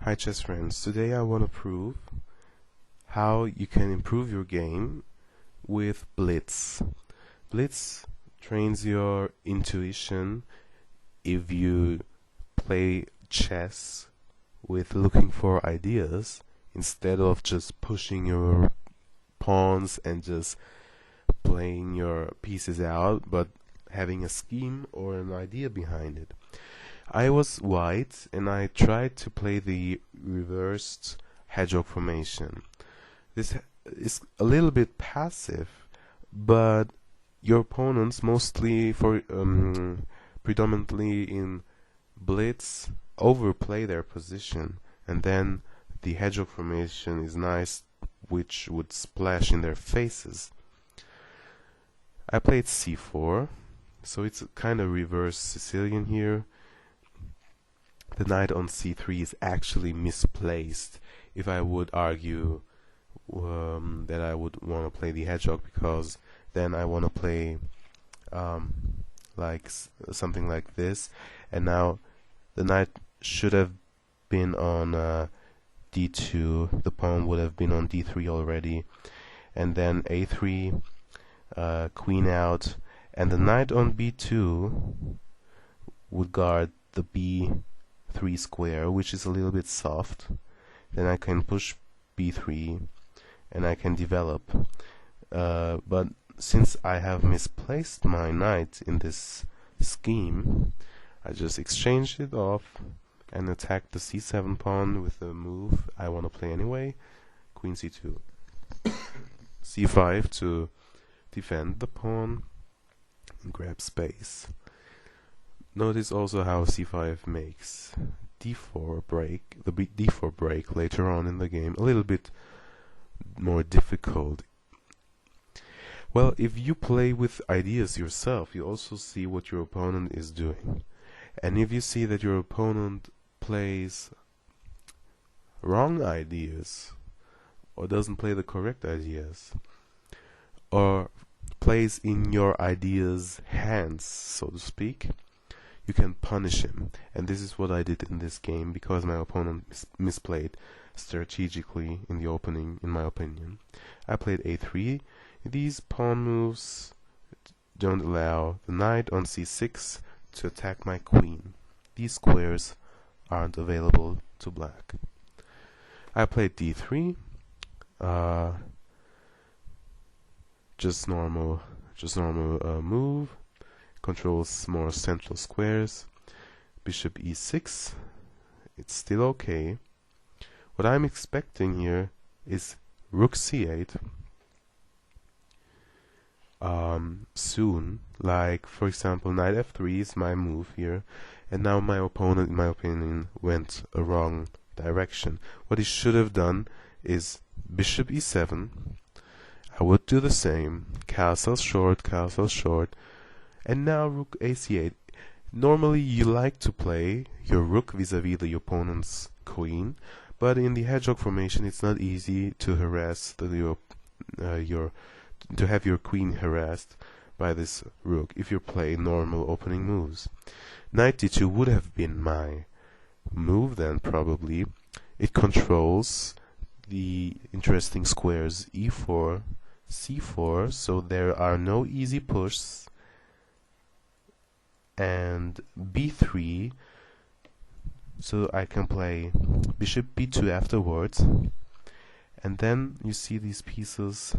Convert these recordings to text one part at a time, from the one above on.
Hi chess friends, today I want to prove how you can improve your game with blitz. Blitz trains your intuition if you play chess with looking for ideas instead of just pushing your pawns and just playing your pieces out, but having a scheme or an idea behind it. I was white and I tried to play the reversed hedgehog formation. This is a little bit passive, but your opponents, mostly for predominantly in blitz, overplay their position, and then the hedgehog formation is nice, which would splash in their faces. I played c4, so it's a kind of reverse Sicilian here. The knight on c3 is actually misplaced. If I would argue that I would want to play the hedgehog, because then I want to play something like this, and now the knight should have been on d2, the pawn would have been on d3 already, and then a3, queen out, and the knight on b2 would guard the b3 square, which is a little bit soft. Then I can push b3 and I can develop, but since I have misplaced my knight in this scheme, I just exchanged it off and attacked the c7 pawn with a move I want to play anyway, queen c2, c5 to defend the pawn and grab space. Notice also how c5 makes d4 break, the d4 break later on in the game, a little bit more difficult. Well, if you play with ideas yourself, you also see what your opponent is doing. And if you see that your opponent plays wrong ideas, or doesn't play the correct ideas, or plays in your ideas' hands, so to speak, you can punish him. And this is what I did in this game, because my opponent misplayed strategically in the opening, in my opinion. I played a3. These pawn moves don't allow the knight on c6 to attack my queen. These squares aren't available to black. I played d3. Just normal move. Controls more central squares. Bishop e6. It's still okay. What I'm expecting here is rook c8 soon. Like, for example, knight f3 is my move here, and now my opponent, in my opinion, went a wrong direction. What he should have done is bishop e7. I would do the same. Castle short, and now rook ac8. Normally you like to play your rook vis-a-vis the opponent's queen, but in the hedgehog formation it's not easy to harass to have your queen harassed by this rook if you play normal opening moves. Knight d2 would have been my move then, probably. It controls the interesting squares e4, c4, so there are no easy pushes, and b3, so I can play bishop b2 afterwards, and then you see these pieces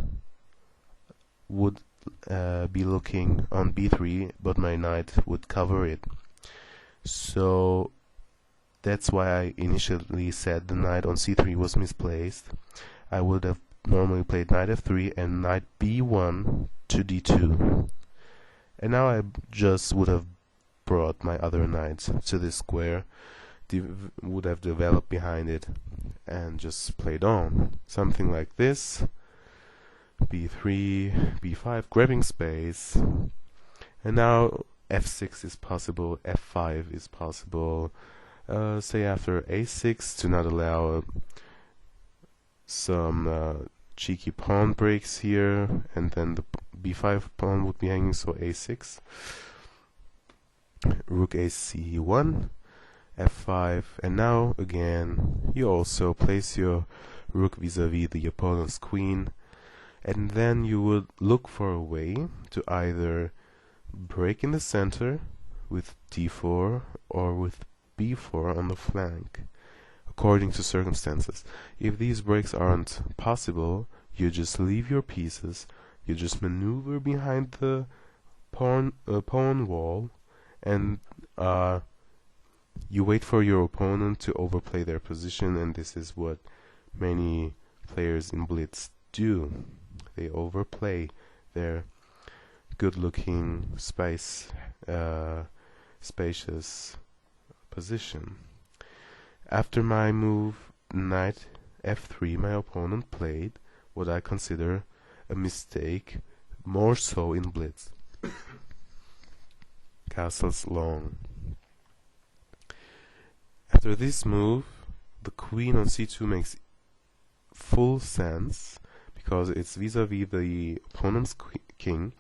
would be looking on b3, but my knight would cover it. So that's why I initially said the knight on c3 was misplaced. I would have normally played knight f3 and knight b1 to d2, and now I just would have brought my other knights to this square, would have developed behind it, and just played on. Something like this. b3, b5, grabbing space, and now f6 is possible, f5 is possible, say after a6 to not allow some cheeky pawn breaks here, and then the b5 pawn would be hanging, so a6, rook ac1, f5, and now again you also place your rook vis-a-vis the opponent's queen, and then you would look for a way to either break in the center with d4 or with b4 on the flank, according to circumstances. If these breaks aren't possible, you just leave your pieces, you just maneuver behind the pawn wall, and you wait for your opponent to overplay their position, and this is what many players in Blitz do. They overplay their good-looking spacious position. After my move knight f3, my opponent played what I consider a mistake, more so in Blitz. Castles long. After this move, the queen on c2 makes full sense because it's vis-a-vis the opponent's king,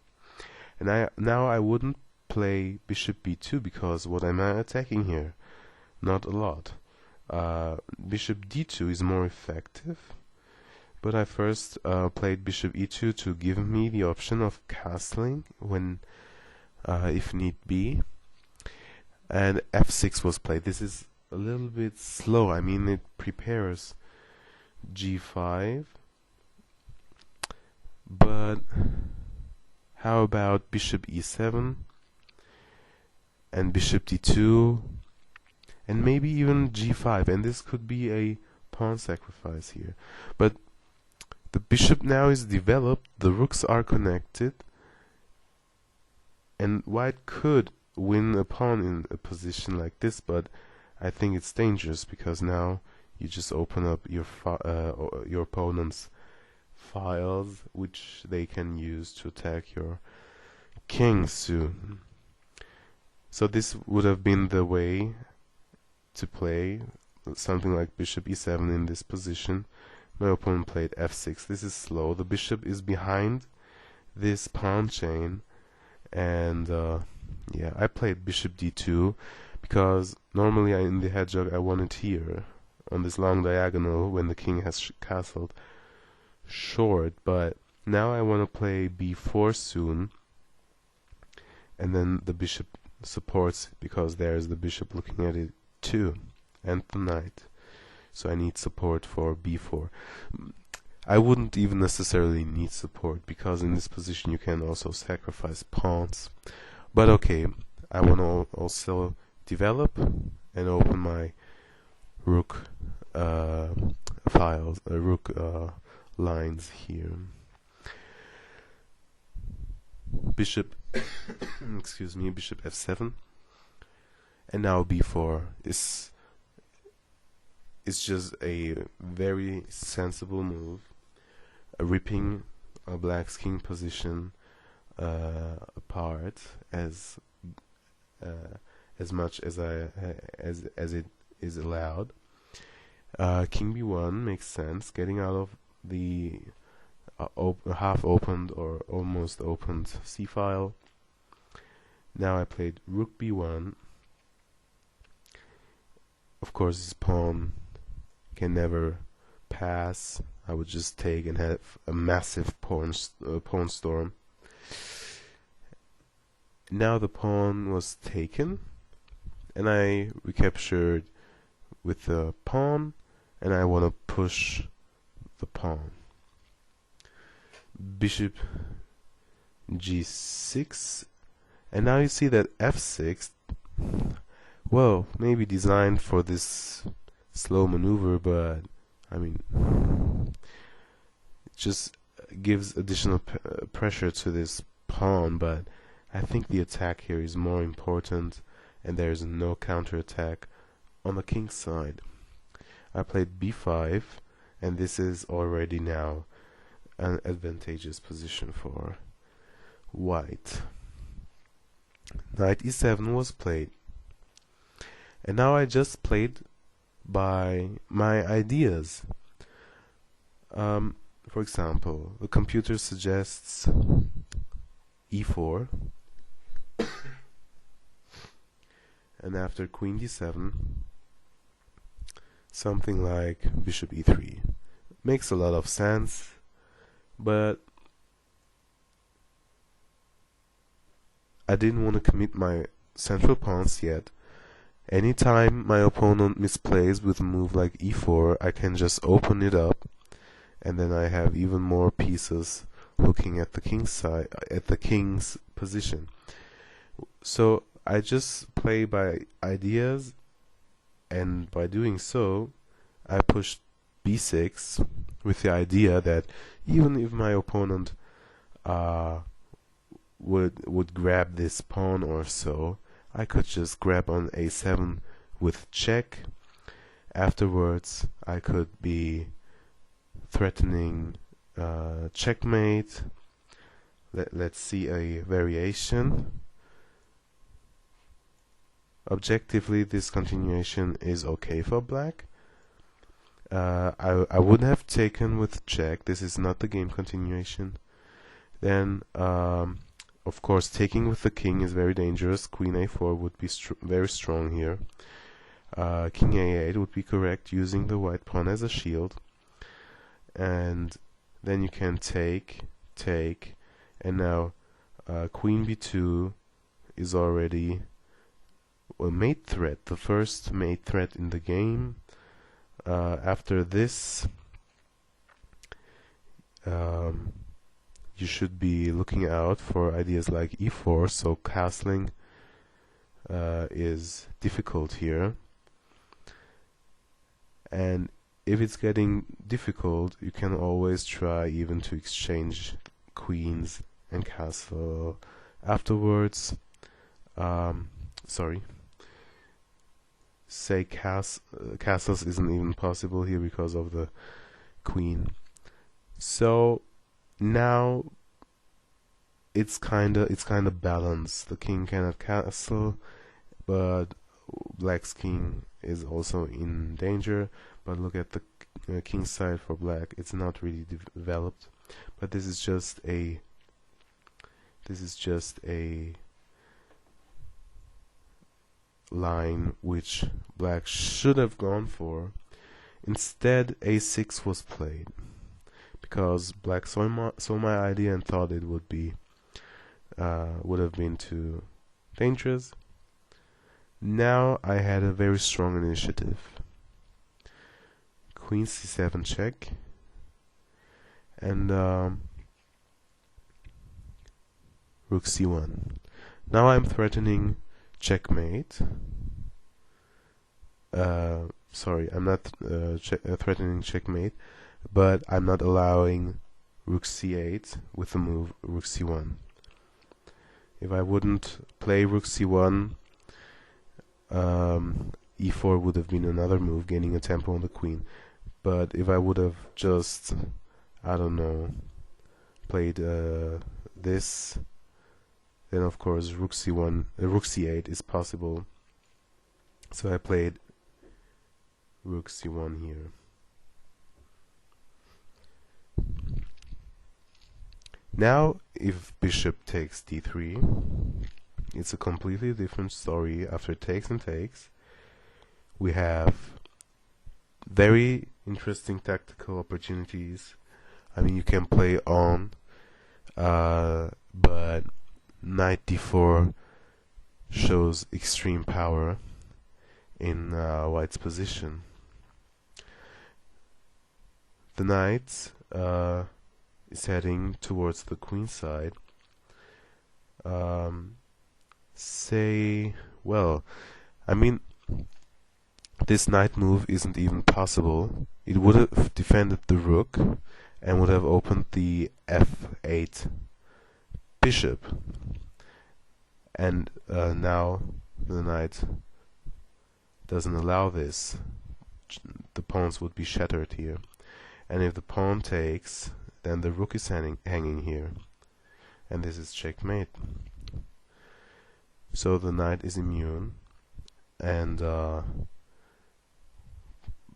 and now I wouldn't play bishop b2 because what am I attacking here? Not a lot. Bishop d2 is more effective, but I first played bishop e2 to give me the option of castling when if need be, and f6 was played. This is a little bit slow. I mean, it prepares g5, but how about bishop e7 and bishop d2 and maybe even g5, and this could be a pawn sacrifice here. But the bishop now is developed, the rooks are connected, and white could win a pawn in a position like this, but I think it's dangerous because now you just open up your opponent's files, which they can use to attack your king soon. So this would have been the way to play something like bishop e7 in this position. My opponent played f6. This is slow. The bishop is behind this pawn chain, and yeah, I played bishop d2 because normally in the hedgehog I want it here on this long diagonal when the king has castled short, but now I want to play b4 soon, and then the bishop supports because there's the bishop looking at it too, and the knight, so I need support for b4. I wouldn't even necessarily need support because in this position you can also sacrifice pawns, but okay, I want to also develop and open my rook lines here. Bishop excuse me, bishop f7, and now b4 is just a very sensible move, ripping a black's king position apart as much as it is allowed. King b1 makes sense, getting out of the half opened or almost opened c-file. Now I played rook b1. Of course, this pawn can never pass. I would just take and have a massive pawn storm. Now the pawn was taken, and I recaptured with the pawn, and I want to push the pawn. Bishop g6, and now you see that f6, well, maybe designed for this slow maneuver, but I mean, it just gives additional pressure to this pawn, but I think the attack here is more important, and there is no counterattack on the king's side. I played b5, and this is already now an advantageous position for white. Knight e7 was played, and now I just played by my ideas. For example, the computer suggests e4, and after queen d7 something like bishop e3. Makes a lot of sense, but I didn't want to commit my central pawns yet. Anytime my opponent misplays with a move like e4, I can just open it up, and then I have even more pieces looking at the king's side, at the king's position. So I just play by ideas, and by doing so, I pushed b6 with the idea that even if my opponent would grab this pawn or so, I could just grab on a7 with check. Afterwards, I could be threatening checkmate. Let's see a variation. Objectively, this continuation is okay for black. I would have taken with check. This is not the game continuation. Then, of course, taking with the king is very dangerous. Queen a4 would be very strong here. King a8 would be correct, using the white pawn as a shield. And then you can take, and now queen b2 is already a mate threat, the first mate threat in the game. After this, you should be looking out for ideas like e4, so castling is difficult here. And if it's getting difficult, you can always try even to exchange queens and castle afterwards. Say castles isn't even possible here because of the queen. So now it's kinda balanced. The king cannot castle, but black's king is also in danger. But look at the king's side for black; it's not really developed. But this is just a line which black should have gone for. Instead, a6 was played because black saw my idea and thought it would have been too dangerous. Now I had a very strong initiative. Queen c7 check, and rook c1. Now I'm threatening checkmate. Sorry, I'm not threatening checkmate, but I'm not allowing rook c8 with the move rook c1. If I wouldn't play rook c1, e4 would have been another move, gaining a tempo on the queen. But if I would have just, I don't know, played this, then of course rook c1, rook c8 is possible. So I played rook c1 here. Now, if bishop takes d3, it's a completely different story. After takes and takes, we have very interesting tactical opportunities. I mean, you can play on, but knight d4 shows extreme power in white's position. The knight is heading towards the queen side. I mean, this knight move isn't even possible. It would have defended the rook and would have opened the f8 bishop. And now the knight doesn't allow this. The pawns would be shattered here. And if the pawn takes, then the rook is hanging here. And this is checkmate. So the knight is immune, and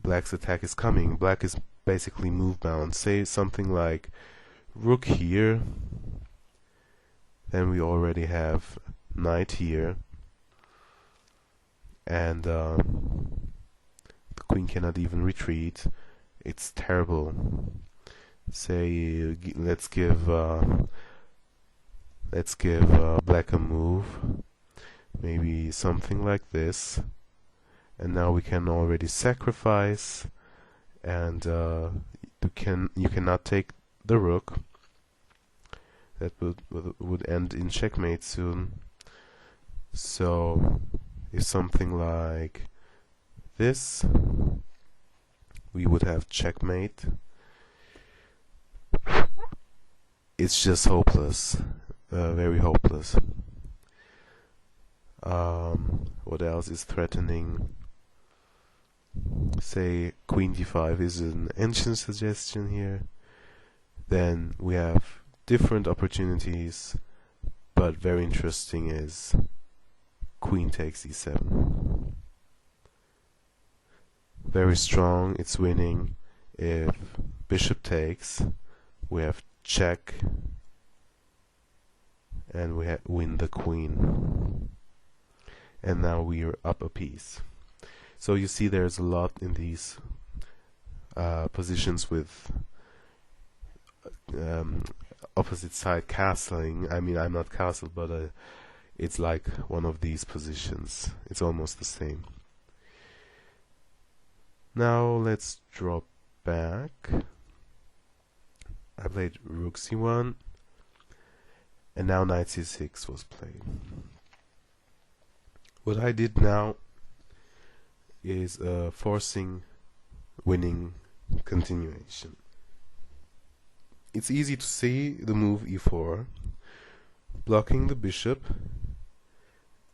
black's attack is coming. Black is basically move bound. Say something like rook here, then we already have knight here, and the queen cannot even retreat. It's terrible. Say let's give black a move, maybe something like this, and now we can already sacrifice, and you cannot take the rook. That would end in checkmate soon. So if something like this, we would have checkmate. It's just hopeless, very hopeless. What else is threatening? Say queen d5 is an ancient suggestion here. Then we have different opportunities, but very interesting is queen takes e7. Very strong, it's winning. If bishop takes, we have check, and we win the queen. And now we are up a piece. So you see there's a lot in these positions with opposite side castling. I mean, I'm not castled, but it's like one of these positions. It's almost the same. Now let's drop back. I played rook c1, and now knight c6 was played. What I did now is forcing winning continuation. It's easy to see the move e4, blocking the bishop,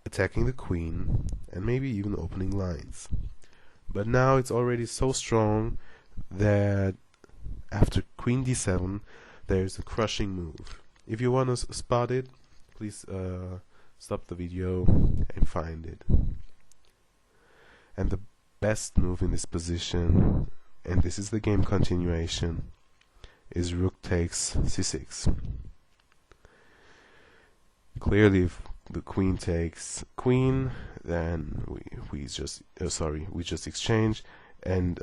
attacking the queen, and maybe even opening lines. But now it's already so strong that after queen d7 there's a crushing move. If you want to spot it, please stop the video and find it. And the best move in this position, and this is the game continuation, is rook takes c6. Clearly, if the queen takes queen, then we just exchange, and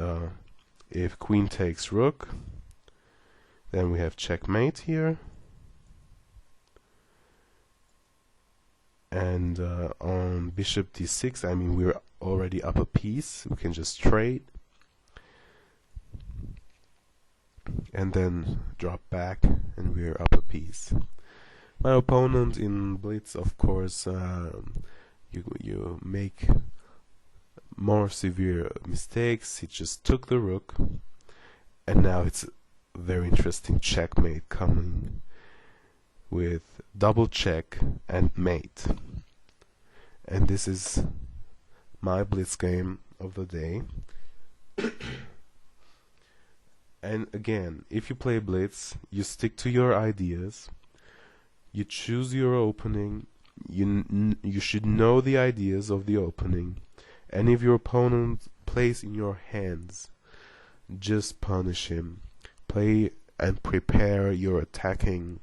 if queen takes rook, then we have checkmate here. And on bishop d6, I mean, we're already up a piece. We can just trade and then drop back, and we're up a piece. My opponent in blitz, of course, you make more severe mistakes. He just took the rook, and now it's a very interesting checkmate coming with double check and mate. And this is my blitz game of the day. And again, if you play blitz, you stick to your ideas, you choose your opening, you should know the ideas of the opening, and if your opponent plays in your hands, just punish him. Play and prepare your attacking.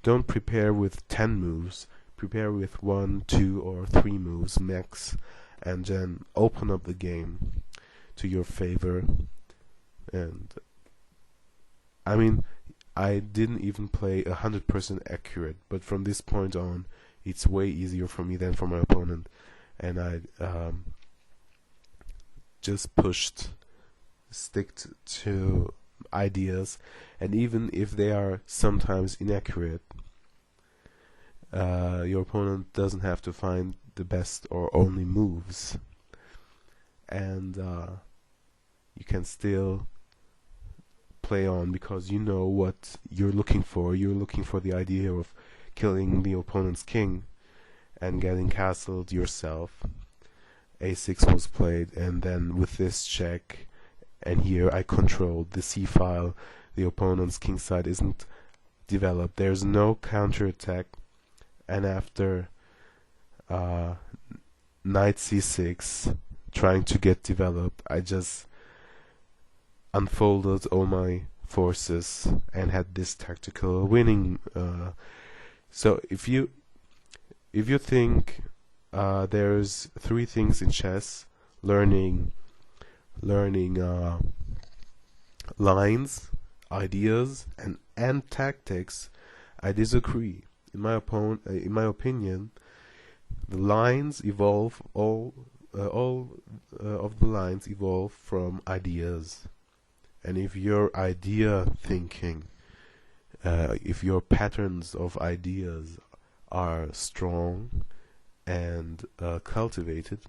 Don't prepare with 10 moves, prepare with 1, 2 or 3 moves max, and then open up the game to your favor. And I mean, I didn't even play 100% accurate, but from this point on, it's way easier for me than for my opponent, and I just sticked to ideas, and even if they are sometimes inaccurate, your opponent doesn't have to find the best or only moves, and you can still play on because you know what you're looking for. You're looking for the idea of killing the opponent's king and getting castled yourself. a6 was played, and then with this check, and here I controlled the c file. The opponent's king side isn't developed. There's no counterattack, and after knight c6 trying to get developed, I just unfolded all my forces and had this tactical winning. So if you think there's 3 things in chess: learning learning lines, ideas, and tactics, I disagree. In my opinion, the lines evolve all of the lines evolve from ideas. And if your idea thinking, if your patterns of ideas are strong and cultivated,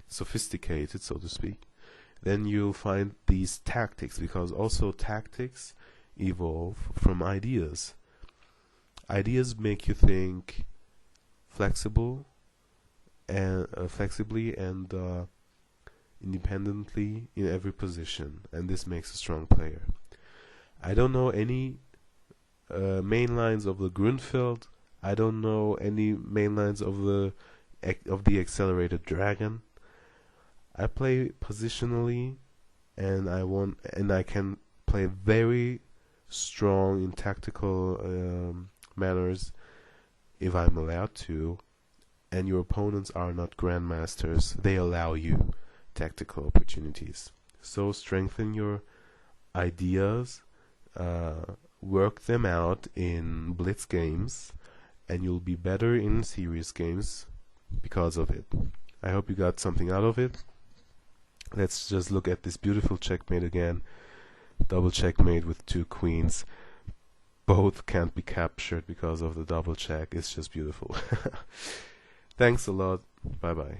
sophisticated, so to speak, then you'll find these tactics, because also tactics evolve from ideas. Ideas make you think flexibly and independently in every position, and this makes a strong player. I don't know any main lines of the Grunfeld. I don't know any main lines of the accelerated dragon. I play positionally, and I can play very strong in tactical manners if I'm allowed to. And your opponents are not grandmasters; they allow you tactical opportunities. So strengthen your ideas, work them out in blitz games, and you'll be better in serious games because of it. I hope you got something out of it. Let's just look at this beautiful checkmate again. Double checkmate with 2 queens. Both can't be captured because of the double check. It's just beautiful. Thanks a lot. Bye bye.